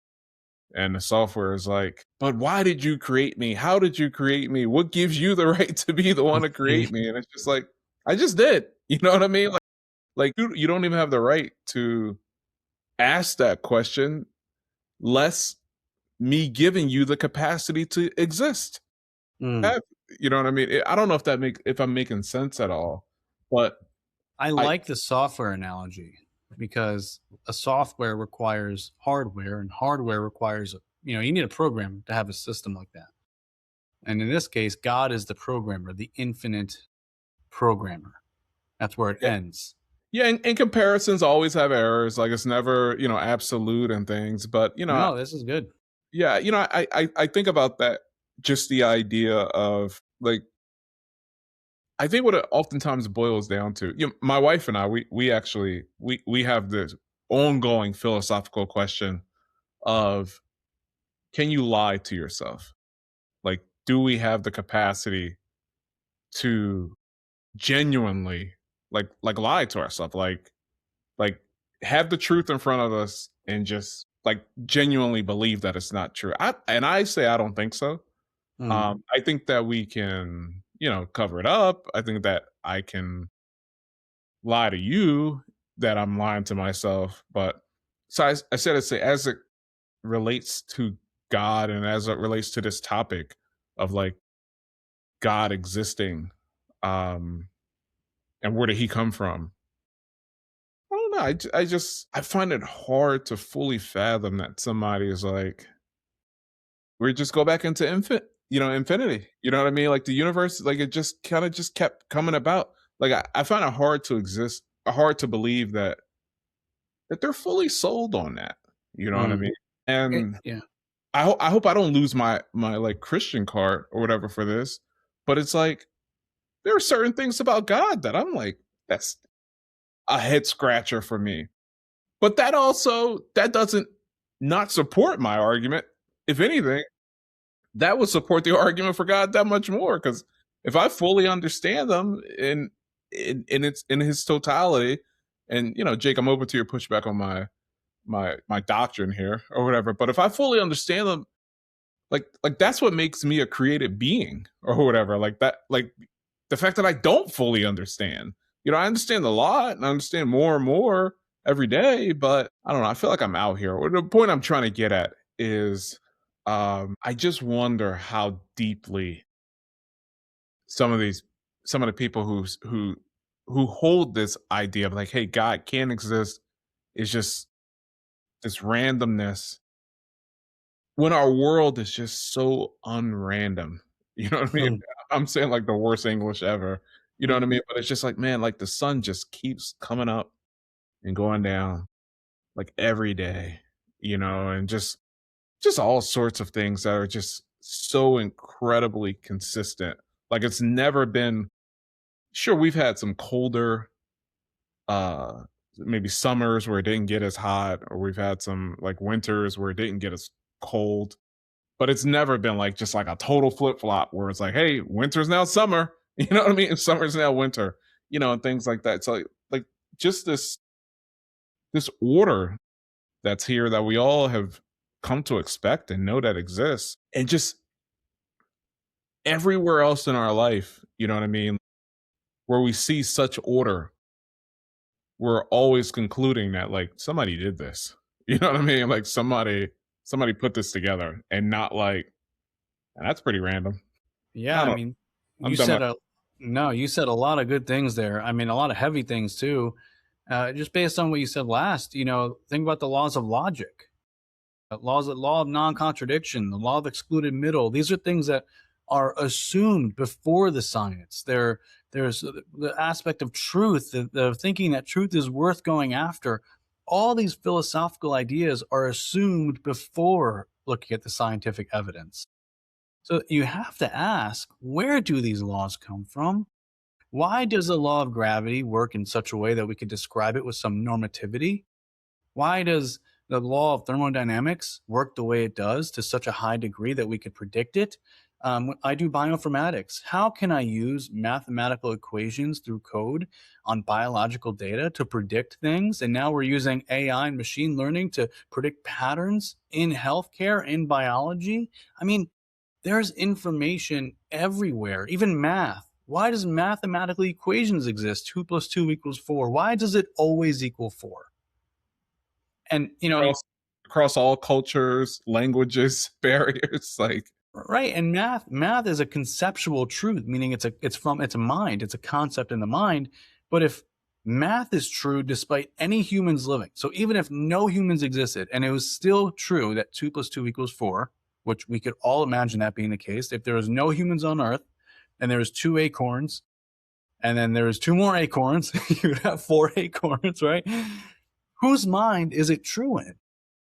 and the software is like, but why did you create me? How did you create me? What gives you the right to be the one to mm, create me? And it's just like, I just did. You know what I mean? Like you don't even have the right to ask that question, less me giving you the capacity to exist. mm. Have You know what I mean? I don't know if I'm making sense at all, but I I like the software analogy because a software requires hardware, and hardware requires you need a program to have a system like that. And in this case, God is the programmer, the infinite programmer. That's where it yeah, ends. yeah, and comparisons always have errors. Like it's never, absolute and things. But No, this is good. yeah, I think about that. Just the idea of like, I think what it oftentimes boils down to, my wife and I, we actually we have this ongoing philosophical question of, can you lie to yourself? Like, do we have the capacity to genuinely like lie to ourselves? Like have the truth in front of us and just like genuinely believe that it's not true. I say I don't think so. Mm, I think that we can, cover it up. I think that I can lie to you that I'm lying to myself. But so I said, say as it relates to God and as it relates to this topic of like God existing, um, and where did he come from? I don't know. I find it hard to fully fathom that somebody is like, we just go back into infinity. You know what I mean? Like the universe, like it just kind of just kept coming about. Like I find it hard to believe that they're fully sold on that. You know what I mm. mean? And Yeah. I hope I don't lose my like Christian card or whatever for this, but it's like there are certain things about God that I'm like, that's a head scratcher for me. But that doesn't not support my argument. If anything, that would support the argument for God that much more. Because if I fully understand them in its in his totality, and Jake, I'm open to your pushback on my doctrine here or whatever. But if I fully understand them, like that's what makes me a created being or whatever. Like that, like the fact that I don't fully understand. I understand a lot and I understand more and more every day, but I don't know. I feel like I'm out here. The point I'm trying to get at is, I just wonder how deeply some of these some of the people who hold this idea of like, hey, God can exist, is just this randomness when our world is just so unrandom. You know what I mean? I'm saying like the worst English ever. You know what I mean? But it's just like, man, like the sun just keeps coming up and going down like every day, and just all sorts of things that are just so incredibly consistent. Like it's never been sure we've had some colder maybe summers where it didn't get as hot, or we've had some like winters where it didn't get as cold, but it's never been like just like a total flip-flop where it's like, hey, winter's now summer, you know what I mean? Summer's now winter, and things like that. So like just this order that's here that we all have come to expect and know that exists. And just everywhere else in our life, you know what I mean, where we see such order, we're always concluding that like somebody did this. You know what I mean? Like somebody put this together and not like, "And that's pretty random." Yeah, I I don't mean, I'm you done. said a no, you said a lot of good things there. I mean, a lot of heavy things too. Just based on what you said last, think about the laws of logic, law of non-contradiction, the law of excluded middle. These are things that are assumed before the science. There's the aspect of truth, the thinking that truth is worth going after. All these philosophical ideas are assumed before looking at the scientific evidence. So you have to ask, where do these laws come from? Why does the law of gravity work in such a way that we could describe it with some normativity? Why does the law of thermodynamics work the way it does to such a high degree that we could predict it? I do bioinformatics. How can I use mathematical equations through code on biological data to predict things? And now we're using AI and machine learning to predict patterns in healthcare, in biology. I mean, there's information everywhere, even math. Why does mathematical equations exist? 2 plus 2 equals 4. Why does it always equal 4? And Across all cultures, languages, barriers, like right, and math is a conceptual truth, meaning it's a mind, it's a concept in the mind. But if math is true despite any humans living, so even if no humans existed and it was still true that 2 plus 2 equals 4, which we could all imagine that being the case, if there was no humans on Earth and there was 2 acorns and then there was 2 more acorns, you would have 4 acorns, right? Whose mind is it true in?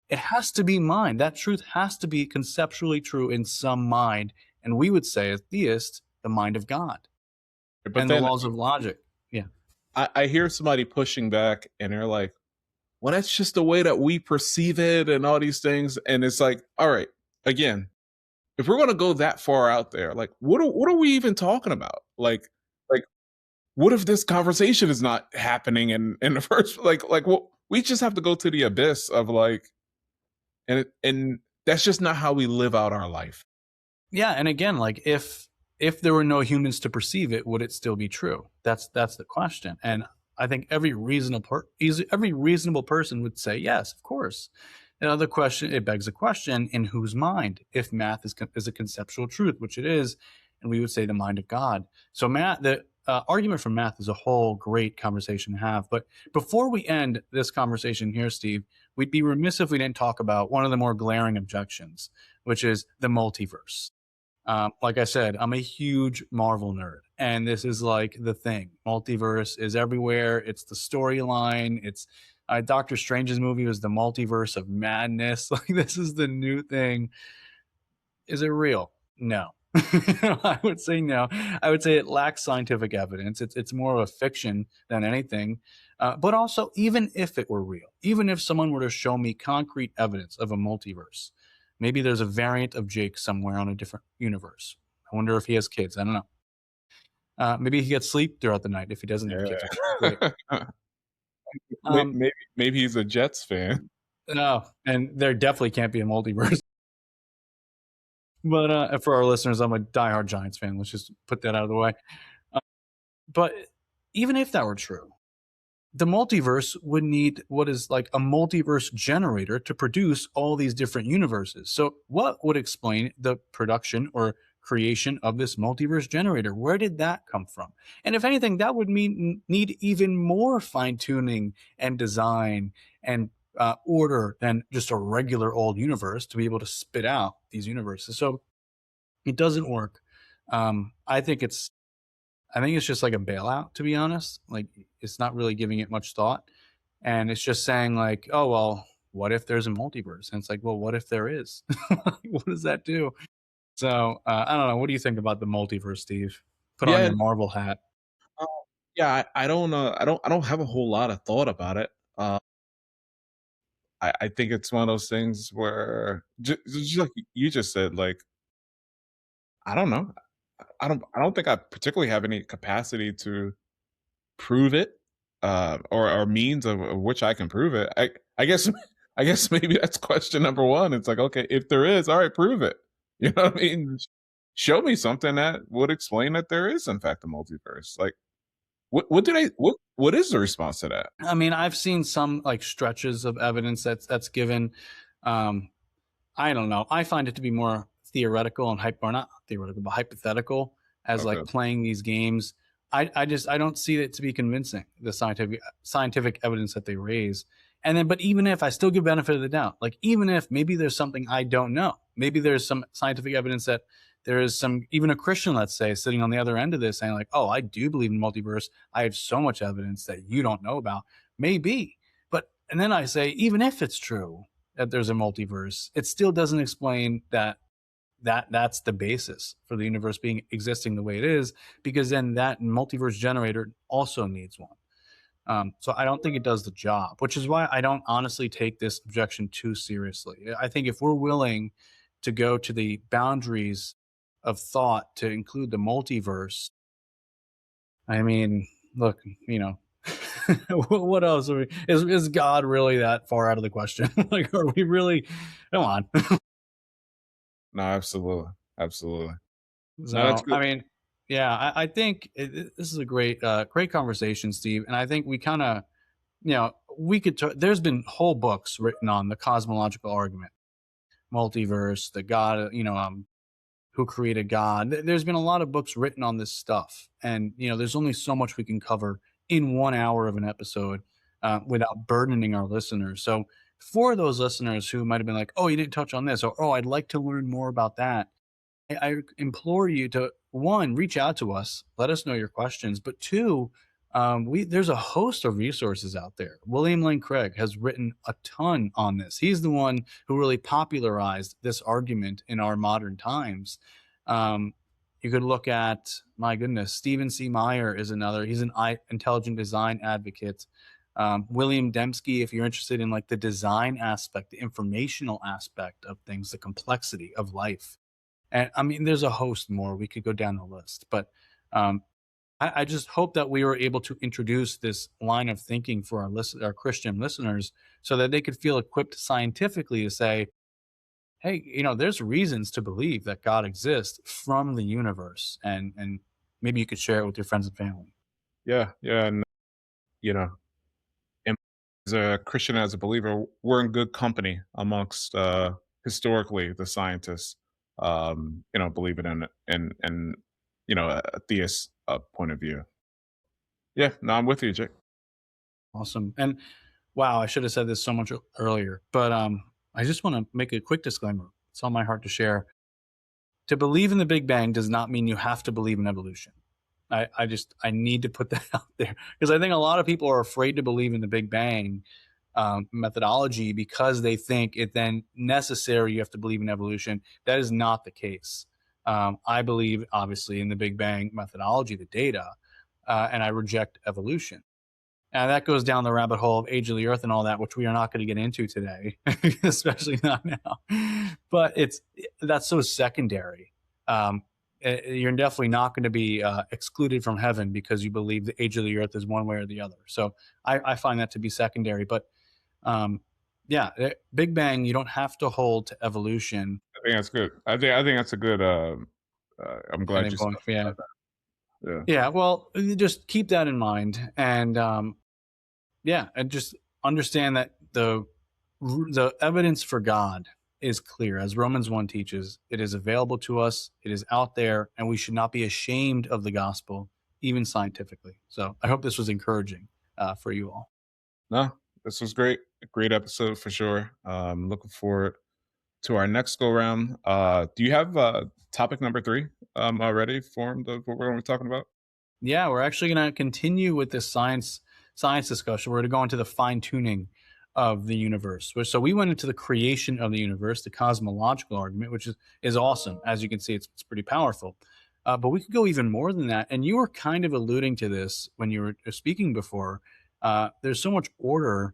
It has to be mind. That truth has to be conceptually true in some mind. And we would say, as theists, the mind of God but and the then laws of logic. Yeah. I hear somebody pushing back and they're like, well, that's just the way that we perceive it and all these things. And it's like, all right, again, if we're gonna go that far out there, like what are we even talking about? Like what if this conversation is not happening in the first like what we just have to go to the abyss of like and that's just not how we live out our life. Yeah. And again, like if there were no humans to perceive it, would it still be true? That's the question. And I think every reasonable person would say yes, of course. The question, it begs the question: in whose mind? If math is a conceptual truth, which it is, and we would say the mind of God. So the argument for math is a whole great conversation to have. But before we end this conversation here, Steve, we'd be remiss if we didn't talk about one of the more glaring objections, which is the multiverse. Like I said, I'm a huge Marvel nerd, and this is like the thing. Multiverse is everywhere. It's the storyline. It's Doctor Strange's movie was the multiverse of madness. Like this is the new thing. Is it real? No. I would say no. I would say it lacks scientific evidence. It's more of a fiction than anything. But also, even if it were real, even if someone were to show me concrete evidence of a multiverse, maybe there's a variant of Jake somewhere on a different universe. I wonder if he has kids. I don't know. Maybe he gets sleep throughout the night if he doesn't have kids, which is great. Yeah. Um, Maybe he's a Jets fan. no, and there definitely can't be a multiverse. But for our listeners, I'm a diehard Giants fan. Let's just put that out of the way. Uh, but even if that were true, the multiverse would need what is like a multiverse generator to produce all these different universes. So, what would explain the production or creation of this multiverse generator? Where did that come from? And if anything, that would need even more fine tuning and design and order than just a regular old universe to be able to spit out these universes. So, it doesn't work. I think it's I think it's just like a bailout, to be honest. Like, it's not really giving it much thought, and it's just saying like, "Oh well, what if there's a multiverse?" And it's like, "Well, what if there is? What does that do?" So I don't know. What do you think about the multiverse, Steve? Put on Yeah, your Marvel hat. uh, yeah. I don't have a whole lot of thought about it. I think it's one of those things where just like you just said, like I don't know. I don't think I particularly have any capacity to prove it, or means of which I can prove it. I guess I guess maybe that's question number one. It's like, okay, if there is, all right, prove it. You know what I mean? Show me something that would explain that there is in fact a multiverse. Like, what is the response to that? I mean, I've seen some like stretches of evidence that's given. Um, I don't know. I find it to be more theoretical and or not theoretical, but hypothetical as Okay, like playing these games. I don't see it to be convincing, the scientific evidence that they raise. And then, but even if I still give benefit of the doubt, like even if maybe there's something I don't know, maybe there's some scientific evidence that there is some, even a Christian, let's say, sitting on the other end of this saying like, oh, I do believe in multiverse. I have so much evidence that you don't know about. Maybe, but and then I say, even if it's true, that there's a multiverse, it still doesn't explain that's the basis for the universe being existing the way it is, because then that multiverse generator also needs one. So I don't think it does the job, which is why I don't honestly take this objection too seriously. I think if we're willing to go to the boundaries of thought to include the multiverse, I mean, look, you know, what else are we, is God really that far out of the question? Like, are we really? Come on. no, absolutely, absolutely. No, that's So, good. I mean, yeah, I think this is a great conversation, Steve. And I think we kind of, we could. There's been whole books written on the cosmological argument, multiverse, the God, who created God. There's been a lot of books written on this stuff, and there's only so much we can cover in 1 hour of an episode without burdening our listeners. So, for those listeners who might have been like, "Oh, you didn't touch on this," or "Oh, I'd like to learn more about that," I implore you to, one, reach out to us, let us know your questions, but two, we there's a host of resources out there. William Lane Craig has written a ton on this. He's the one who really popularized this argument in our modern times. Um, you could look at, my goodness, Stephen C. Meyer is another. He's an intelligent design advocate. William Dembski, if you're interested in like the design aspect, the informational aspect of things, the complexity of life. And I mean, there's a host more. We could go down the list, but um, I just hope that we were able to introduce this line of thinking for our Christian listeners, so that they could feel equipped scientifically to say, "Hey, there's reasons to believe that God exists from the universe," and maybe you could share it with your friends and family. Yeah, yeah, and you know, and as a Christian, as a believer, we're in good company amongst historically the scientists. Believing in a theist point of view. Yeah, no, I'm with you, Jake. Awesome. And wow, I should have said this so much earlier, but I just want to make a quick disclaimer. It's on my heart to share. To believe in the Big Bang does not mean you have to believe in evolution. I need to put that out there, because I think a lot of people are afraid to believe in the Big Bang methodology because they think it then necessary you have to believe in evolution. That is not the case. I believe obviously in the Big Bang methodology, the data, and I reject evolution. And that goes down the rabbit hole of age of the earth and all that, which we are not going to get into today, especially not now. But that's so secondary. You're definitely not going to be excluded from heaven because you believe the age of the earth is one way or the other. So I find that to be secondary. But um, yeah, Big Bang, you don't have to hold to evolution. I think that's good. I think that's a good. I'm glad Ending you point. Yeah. specified that. Yeah. Yeah. Well, you just keep that in mind. And yeah, and just understand that the evidence for God is clear, as Romans 1 teaches. It is available to us. It is out there, and we should not be ashamed of the gospel, even scientifically. So I hope this was encouraging for you all. No, this was great. A great episode for sure. Looking forward to our next go round. Do you have topic number three already formed of what we're going to be talking about? Yeah, we're actually going to continue with this science discussion. We're going to go into the fine tuning of the universe. So we went into the creation of the universe, the cosmological argument, which is awesome. As you can see, it's pretty powerful. But we could go even more than that. And you were kind of alluding to this when you were speaking before. There's so much order.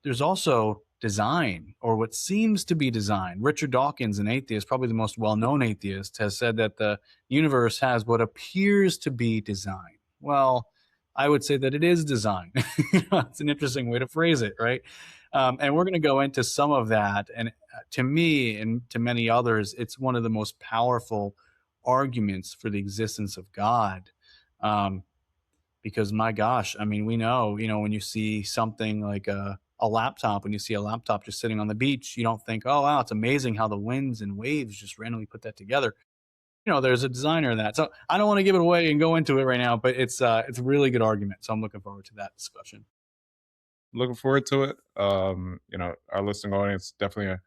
There's also design, or what seems to be design. Richard Dawkins, an atheist, probably the most well-known atheist, has said that the universe has what appears to be design. Well, I would say that it is design. It's an interesting way to phrase it, right? And we're going to go into some of that. And to me and to many others, it's one of the most powerful arguments for the existence of God. Because my gosh, I mean, we know, when you see something like a laptop, when you see a laptop just sitting on the beach, you don't think, oh, wow, it's amazing how the winds and waves just randomly put that together. There's a designer in that. So I don't want to give it away and go into it right now, but it's a really good argument. So I'm looking forward to that discussion. Looking forward to it. Our listening audience definitely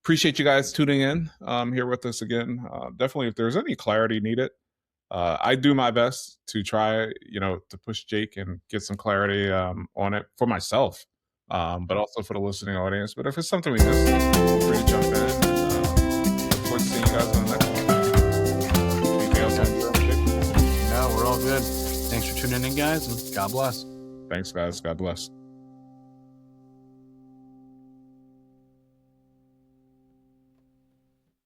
appreciate you guys tuning in here with us again. Definitely, if there's any clarity needed, I do my best to try, to push Jake and get some clarity on it for myself, but also for the listening audience. But if it's something we missed, feel free to jump in. And, look forward to seeing you guys on the next one. Anything else on Jake? No, we're all good. Thanks for tuning in, guys, and God bless. Thanks, guys. God bless.